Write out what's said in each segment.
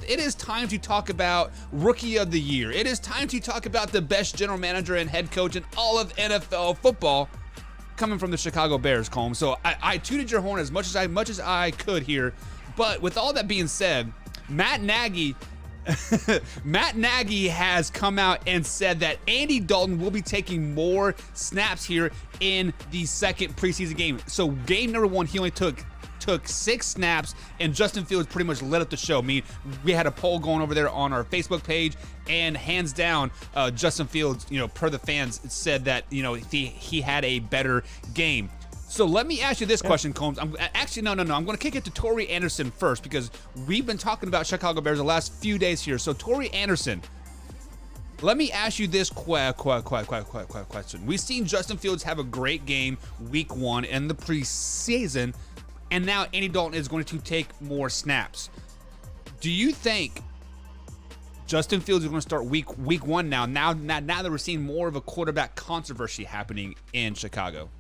month, it is time to talk about Rookie of the Year. It is time to talk about the best general manager and head coach in all of NFL football, coming from the Chicago Bears, Colm. So I tooted your horn as much as I could here. But with all that being said, Matt Nagy has come out and said that Andy Dalton will be taking more snaps here in the second preseason game. So game number 1, he only took 6 snaps, and Justin Fields pretty much lit up the show. I mean, we had a poll going over there on our Facebook page, and hands down, Justin Fields, per the fans, said that, he had a better game. So let me ask you this question, Combs. No. I'm going to kick it to Torrey Anderson first, because we've been talking about Chicago Bears the last few days here. So Torrey Anderson, let me ask you this question. We've seen Justin Fields have a great game week 1 in the preseason, and now Andy Dalton is going to take more snaps. Do you think Justin Fields is going to start week 1 now that we're seeing more of a quarterback controversy happening in Chicago?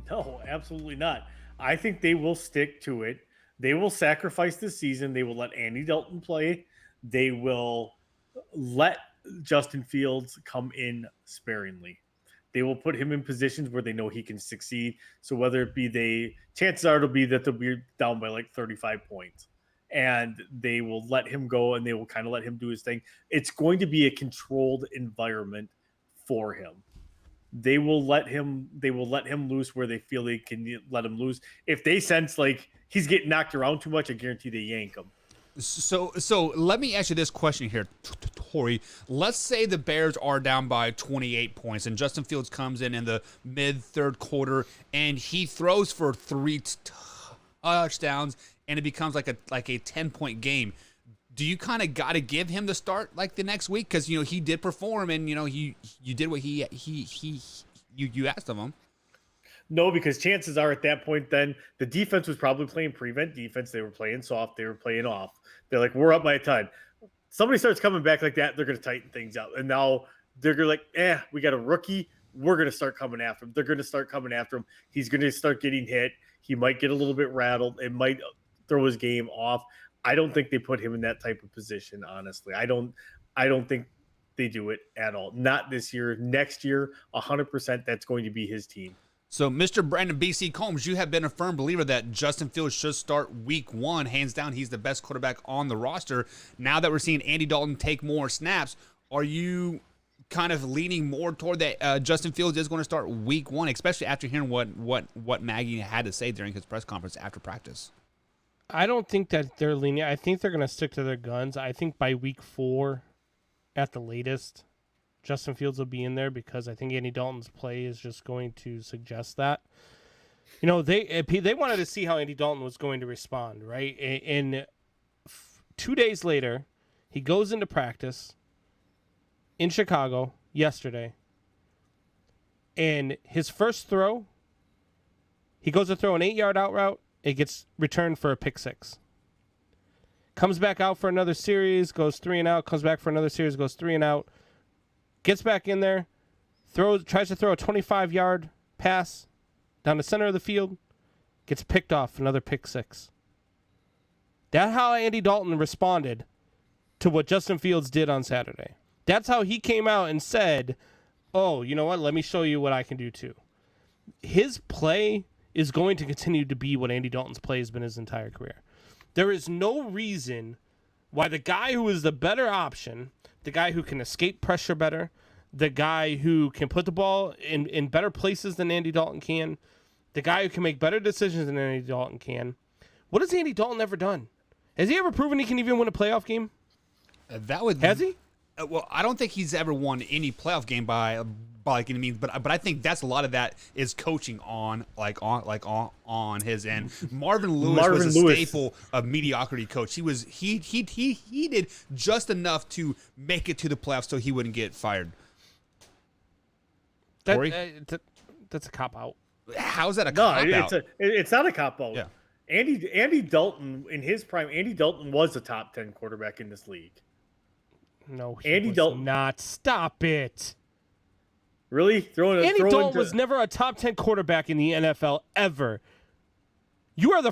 No, absolutely not. I think they will stick to it. They will sacrifice the season. They will let Andy Dalton play. They will let Justin Fields come in sparingly. They will put him in positions where they know he can succeed. So whether it be chances are it'll be that they'll be down by like 35 points. And they will let him go, and they will kind of let him do his thing. It's going to be a controlled environment for him. They will let him loose where they feel they can let him loose. If they sense like he's getting knocked around too much, I guarantee they yank him. So let me ask you this question here, Torrey. Let's say the Bears are down by 28 points, and Justin Fields comes in the mid-third quarter, and he throws for 3 touchdowns, and it becomes like a 10-point game. Do you kind of got to give him the start like the next week, because he did perform, and you did what you asked of him? No, because chances are at that point, then the defense was probably playing prevent defense. They were playing soft. They were playing off. They're like, we're up by a ton. Somebody starts coming back like that, they're going to tighten things up. And now they're going to like, we got a rookie. We're going to start coming after him. They're going to start coming after him. He's going to start getting hit. He might get a little bit rattled. It might throw his game off. I don't think they put him in that type of position, honestly. I don't think they do it at all. Not this year. Next year, 100% that's going to be his team. So, Mr. Brandon B.C. Combs, you have been a firm believer that Justin Fields should start week 1. Hands down, he's the best quarterback on the roster. Now that we're seeing Andy Dalton take more snaps, are you kind of leaning more toward that Justin Fields is going to start week 1, especially after hearing what Nagy had to say during his press conference after practice? I don't think that they're leaning. I think they're going to stick to their guns. I think by week 4, at the latest, Justin Fields will be in there, because I think Andy Dalton's play is just going to suggest that. They wanted to see how Andy Dalton was going to respond, right? And 2 days later, he goes into practice in Chicago yesterday, and his first throw, he goes to throw an 8-yard out route. It gets returned for a pick 6. Comes back out for another series, goes 3 and out. Comes back for another series, goes 3 and out. Gets back in there, tries to throw a 25-yard pass down the center of the field, gets picked off, another pick 6. That's how Andy Dalton responded to what Justin Fields did on Saturday. That's how he came out and said, oh, you know what, let me show you what I can do too. His play is going to continue to be what Andy Dalton's play has been his entire career. There is no reason why the guy who is the better option, the guy who can escape pressure better, the guy who can put the ball in better places than Andy Dalton can, the guy who can make better decisions than Andy Dalton can. What has Andy Dalton ever done? Has he ever proven he can even win a playoff game? Has he? Well, I don't think he's ever won any playoff game by like any means, but I think that's a lot of that is coaching on his end. Marvin Lewis was a staple of mediocrity coach. He did just enough to make it to the playoffs so he wouldn't get fired. That's a cop out. How's that a cop out? It's not a cop out. Yeah. Andy Dalton in his prime, Andy Dalton was a top 10 quarterback in this league. No, Andy Dalton not. Stop it. Really? Andy Dalton was never a top 10 quarterback in the NFL ever. You are the